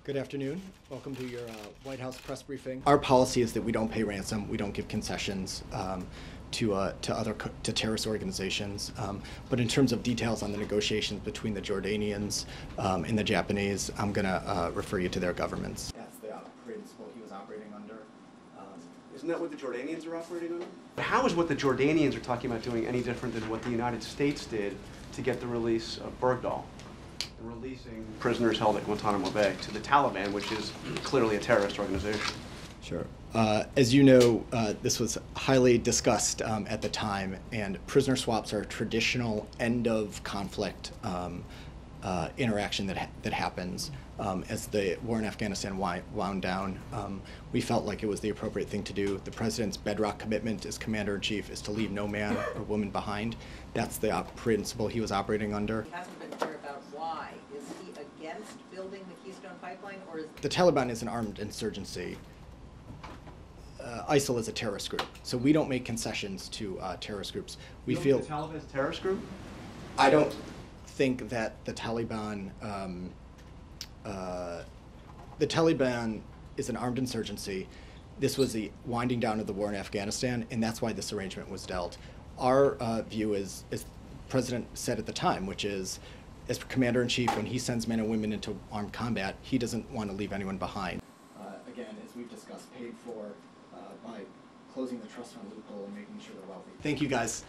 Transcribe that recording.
Good afternoon. Welcome to your White House press briefing. Our policy is that we don't pay ransom, we don't give concessions to terrorist organizations. But in terms of details on the negotiations between the Jordanians and the Japanese, I'm going to refer you to their governments. That's the principle he was operating under. Isn't that what the Jordanians are operating under? How is what the Jordanians are talking about doing any different than what the United States did to get the release of Berghdahl? Releasing prisoners held at Guantanamo Bay to the Taliban, which is clearly a terrorist organization. Sure. As you know, this was highly discussed at the time, and prisoner swaps are a traditional end-of-conflict interaction that happens. As the war in Afghanistan wound down, we felt like it was the appropriate thing to do. The president's bedrock commitment as commander-in-chief is to leave no man or woman behind. That's the principle he was operating under. He hasn't been clear about why. Is he against building the Keystone Pipeline, or is the Taliban is an armed insurgency. ISIL is a terrorist group, so we don't make concessions to terrorist groups. We feel the Taliban is a terrorist group? I don't think that the Taliban is an armed insurgency. This was the winding down of the war in Afghanistan, and that's why this arrangement was dealt. Our view is, as the President said at the time, which is, as Commander-in-Chief, when he sends men and women into armed combat, he doesn't want to leave anyone behind. Again, as we've discussed, paid for by closing the trust fund loophole and making sure they're wealthy. Thank you, guys.